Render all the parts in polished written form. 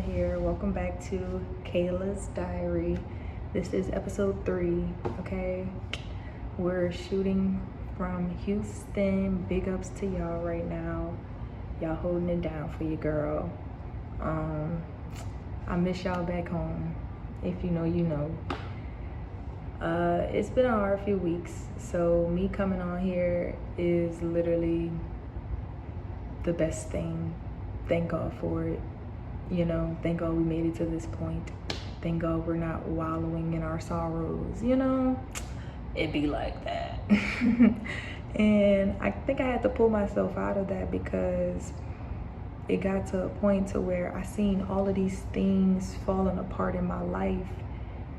here. Welcome back to Kayla's Diary. This is episode 3, okay? We're shooting from Houston. Big ups to y'all right now. Y'all holding it down for your girl. I miss y'all back home. If you know, you know. It's been a hard few weeks, so me coming on here is literally the best thing. Thank God for it. You know, thank God we made it to this point. Thank God we're not wallowing in our sorrows, you know? It be like that. And I think I had to pull myself out of that because it got to a point to where I seen all of these things falling apart in my life.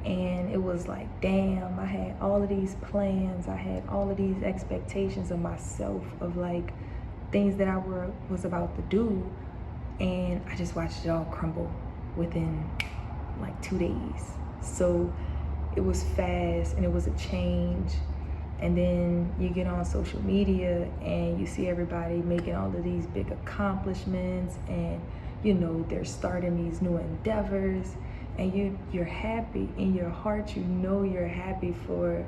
And it was like, damn, I had all of these plans. I had all of these expectations of myself, of like things that I was about to do. And I just watched it all crumble within like 2 days. So it was fast and it was a change. And then you get on social media and you see everybody making all of these big accomplishments, and you know, they're starting these new endeavors, and you're happy in your heart. You know, you're happy for,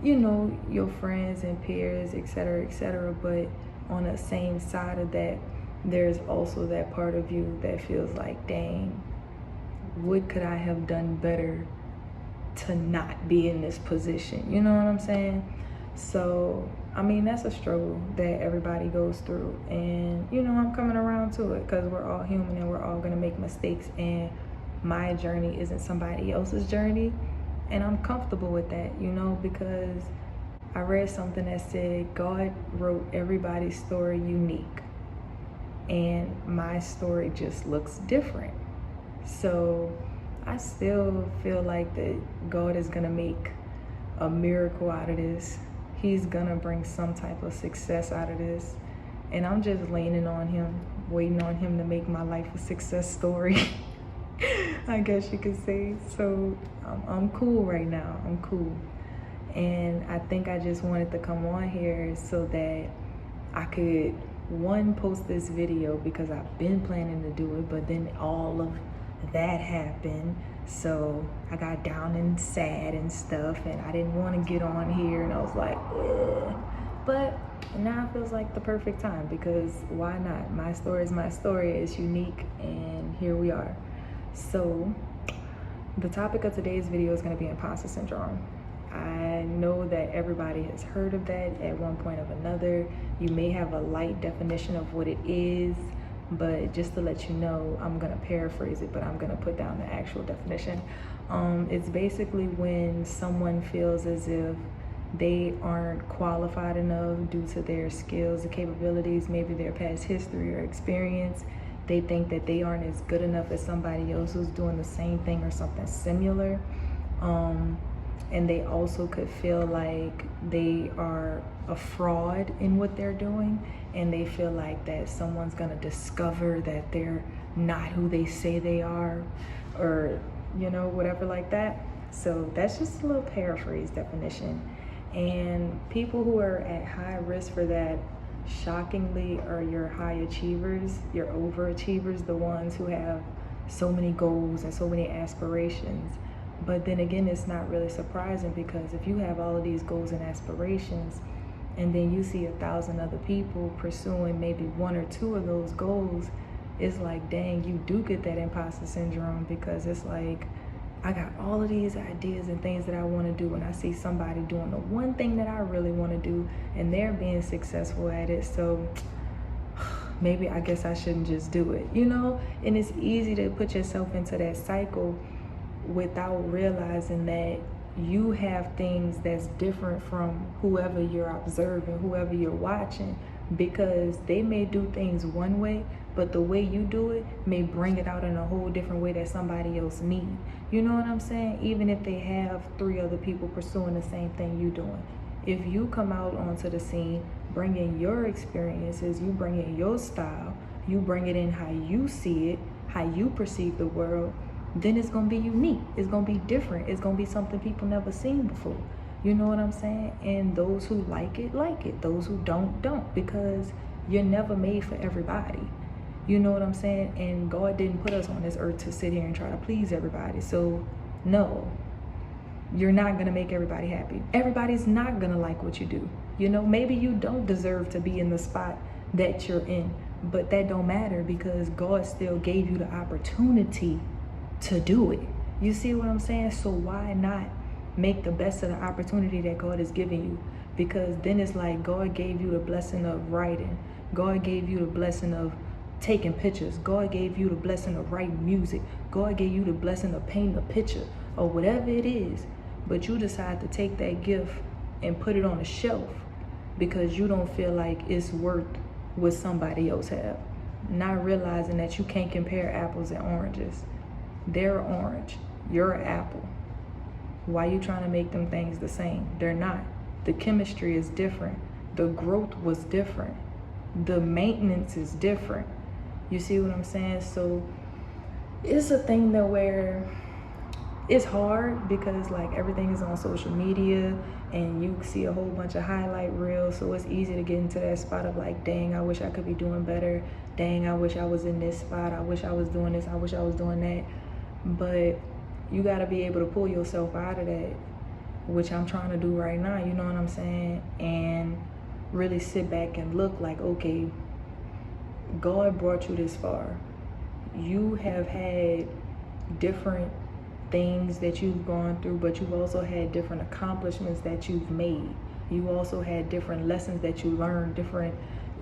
you know, your friends and peers, etc., etc. But on the same side of that, there's also that part of you that feels like, dang, what could I have done better to not be in this position? You know what I'm saying? So, I mean, that's a struggle that everybody goes through. And, you know, I'm coming around to it because we're all human and we're all going to make mistakes. And my journey isn't somebody else's journey. And I'm comfortable with that, you know, because I read something that said God wrote everybody's story unique. And my story just looks different. So I still feel like that God is gonna make a miracle out of this. He's gonna bring some type of success out of this. And I'm just leaning on him, waiting on him to make my life a success story. I guess you could say. So I'm cool right now, I'm cool. And I think I just wanted to come on here so that I could, one, post this video because I've been planning to do it, but then all of that happened. So I got down and sad and stuff, and I didn't want to get on here, and I was like, ugh. But now it feels like the perfect time, because why not? My story is my story. It's unique, and here we are. So the topic of today's video is going to be imposter syndrome. I know that everybody has heard of that at one point or another. You may have a light definition of what it is, but just to let you know, I'm gonna paraphrase it, but I'm gonna put down the actual definition. It's basically when someone feels as if they aren't qualified enough due to their skills and capabilities, maybe their past history or experience. They think that they aren't as good enough as somebody else who's doing the same thing or something similar. And they also could feel like they are a fraud in what they're doing, and they feel like that someone's gonna discover that they're not who they say they are, or, you know, whatever like that. So that's just a little paraphrase definition. And people who are at high risk for that, shockingly, are your high achievers, your overachievers, the ones who have so many goals and so many aspirations. But then again, it's not really surprising, because if you have all of these goals and aspirations, and then you see 1,000 other people pursuing maybe 1 or 2 of those goals, it's like, dang, you do get that imposter syndrome, because it's like, I got all of these ideas and things that I want to do, and I see somebody doing the one thing that I really want to do, and they're being successful at it. So maybe I guess I shouldn't just do it, you know? And it's easy to put yourself into that cycle without realizing that you have things that's different from whoever you're observing, whoever you're watching, because they may do things one way, but the way you do it may bring it out in a whole different way that somebody else needs. You know what I'm saying? Even if they have 3 other people pursuing the same thing you're doing. If you come out onto the scene, bring in your experiences, you bring in your style, you bring it in how you see it, how you perceive the world, then it's gonna be unique. It's gonna be different. It's gonna be something people never seen before. You know what I'm saying? And those who like it, like it. Those who don't, don't. Because you're never made for everybody. You know what I'm saying? And God didn't put us on this earth to sit here and try to please everybody. So no, you're not going to make everybody happy. Everybody's not going to like what you do. You know, maybe you don't deserve to be in the spot that you're in, but that don't matter because God still gave you the opportunity to do it. You see what I'm saying? So why not make the best of the opportunity that God has given you? Because then it's like God gave you the blessing of writing. God gave you the blessing of taking pictures. God gave you the blessing of writing music. God gave you the blessing of painting a picture or whatever it is. But you decide to take that gift and put it on a shelf because you don't feel like it's worth what somebody else have. Not realizing that you can't compare apples and oranges. They're orange. You're an apple. Why are you trying to make them things the same? They're not. The chemistry is different. The growth was different. The maintenance is different. You see what I'm saying? So it's a thing that where it's hard because like everything is on social media and you see a whole bunch of highlight reels. So it's easy to get into that spot of like, dang, I wish I could be doing better. Dang, I wish I was in this spot. I wish I was doing this. I wish I was doing that. But you got to be able to pull yourself out of that, which I'm trying to do right now. You know what I'm saying? And really sit back and look like, okay, God brought you this far. You have had different things that you've gone through, but you've also had different accomplishments that you've made. You also had different lessons that you learned, different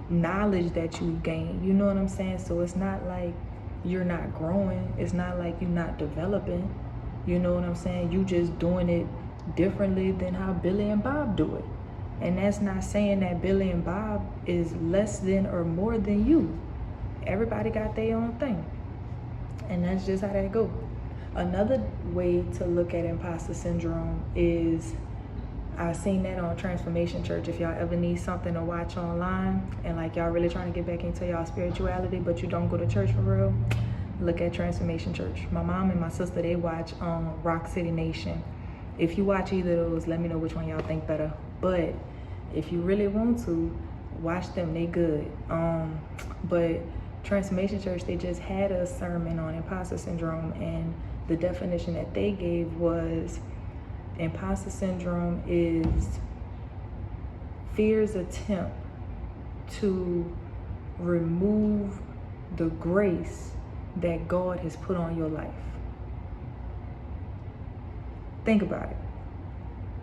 knowledge that you've gained. You know what I'm saying? So it's not like you're not growing. It's not like you're not developing. You know what I'm saying? You just doing it differently than how Billy and Bob do it. And that's not saying that Billy and Bob is less than or more than you. Everybody got their own thing. And that's just how that goes. Another way to look at imposter syndrome is, I've seen that on Transformation Church. If y'all ever need something to watch online and like y'all really trying to get back into y'all spirituality, but you don't go to church for real, look at Transformation Church. My mom and my sister, they watch Rock City Nation. If you watch either of those, let me know which one y'all think better. But if you really want to, watch them, they good. But Transformation Church, they just had a sermon on imposter syndrome, and the definition that they gave was imposter syndrome is fear's attempt to remove the grace that God has put on your life. Think about it.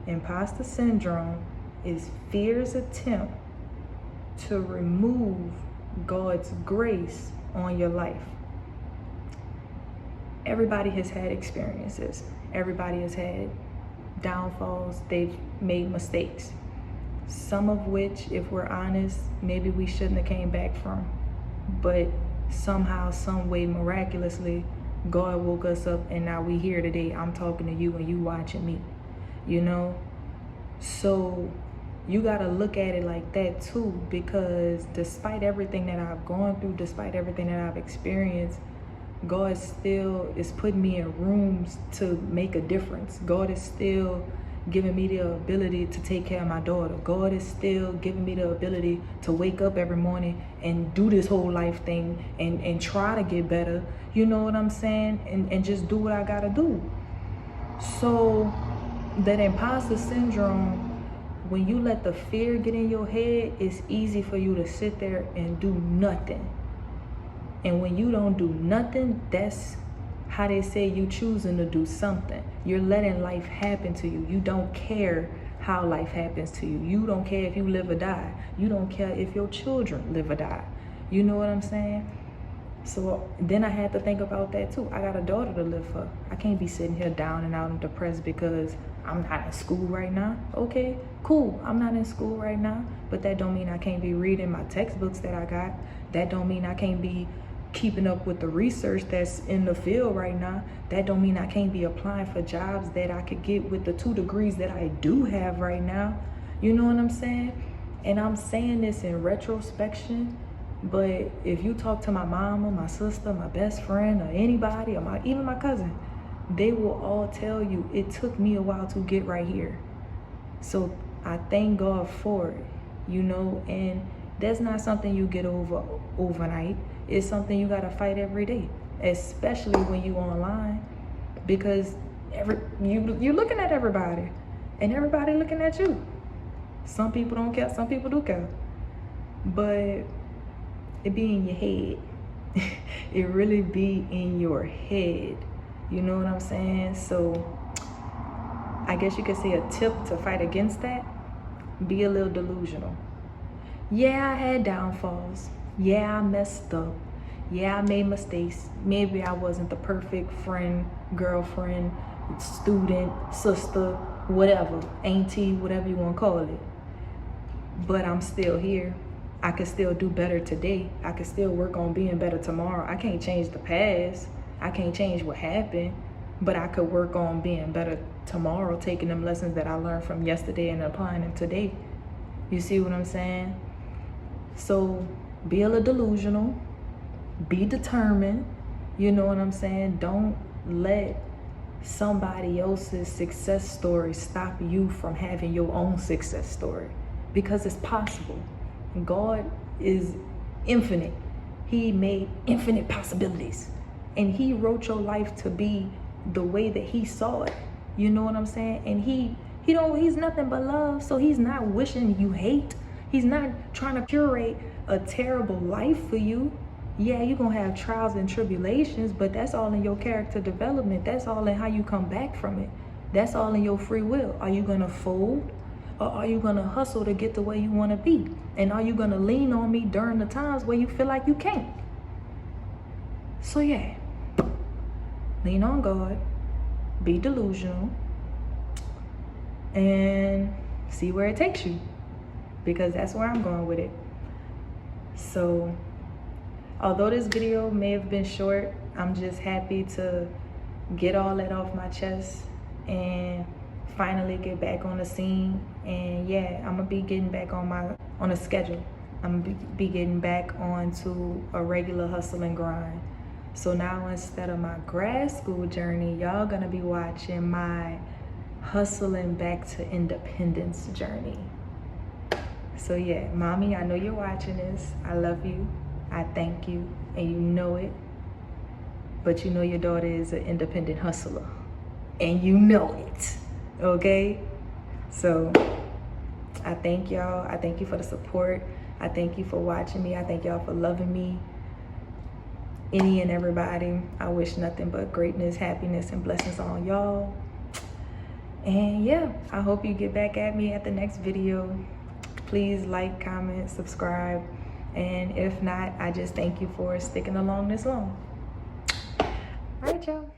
Imposter syndrome is fear's attempt to remove God's grace on your life. Everybody has had experiences. Everybody has had downfalls. They've made mistakes. Some of which, if we're honest, maybe we shouldn't have came back from. But somehow, some way, miraculously, God woke us up and now we here today. I'm talking to you and you watching me, you know? So you gotta look at it like that too, because despite everything that I've gone through, despite everything that I've experienced, God still is putting me in rooms to make a difference. God is still giving me the ability to take care of my daughter. God is still giving me the ability to wake up every morning and do this whole life thing and try to get better. You know what I'm saying? And just do what I gotta do. So that imposter syndrome, when you let the fear get in your head, it's easy for you to sit there and do nothing. And when you don't do nothing, that's how they say you choosing to do something. You're letting life happen to you. You don't care how life happens to you. You don't care if you live or die. You don't care if your children live or die. You know what I'm saying? So then I had to think about that too. I got a daughter to live for. I can't be sitting here down and out and depressed because I'm not in school right now. Okay, cool. I'm not in school right now, but that don't mean I can't be reading my textbooks that I got. That don't mean I can't be keeping up with the research that's in the field right now. That don't mean I can't be applying for jobs that I could get with the 2 degrees that I do have right now. You know what I'm saying? And I'm saying this in retrospection, but if you talk to my mom or my sister, my best friend, or anybody, or even my cousin, they will all tell you it took me a while to get right here. So I thank God for it, you know, and that's not something you get over overnight. is something you gotta fight every day, especially when you online, because you looking at everybody, and everybody looking at you. Some people don't care, some people do care, but it be in your head. It really be in your head. You know what I'm saying? So I guess you could say a tip to fight against that: be a little delusional. Yeah, I had downfalls. Yeah, I messed up. Yeah, I made mistakes. Maybe I wasn't the perfect friend, girlfriend, student, sister, whatever, auntie, whatever you want to call it. But I'm still here. I can still do better today. I can still work on being better tomorrow. I can't change the past. I can't change what happened, but I could work on being better tomorrow, taking them lessons that I learned from yesterday and applying them today. You see what I'm saying? So be a little delusional, be determined. You know what I'm saying? Don't let somebody else's success story stop you from having your own success story, because it's possible. God is infinite. He made infinite possibilities, and he wrote your life to be the way that he saw it. You know what I'm saying? And he's nothing but love, so he's not wishing you hate. He's not trying to curate a terrible life for you. Yeah, you're gonna have trials and tribulations, but that's all in your character development. That's all in how you come back from it. That's all in your free will. Are you gonna fold, or are you gonna hustle to get to where you wanna be? And are you gonna lean on me during the times where you feel like you can't? So yeah, lean on God, be delusional, and see where it takes you, because that's where I'm going with it. So although this video may have been short, I'm just happy to get all that off my chest and finally get back on the scene. And yeah, I'm gonna be getting back on a schedule. I'm gonna be getting back onto a regular hustle and grind. So now, instead of my grad school journey, y'all gonna be watching my hustling back to independence journey. So yeah, mommy, I know you're watching this. I love you. I thank you, and you know it. But you know your daughter is an independent hustler, and you know it, okay? So I thank y'all. I thank you for the support. I thank you for watching me. I thank y'all for loving me. Any and everybody, I wish nothing but greatness, happiness, and blessings on y'all. And yeah, I hope you get back at me at the next video. Please like, comment, subscribe. And if not, I just thank you for sticking along this long. All right, y'all.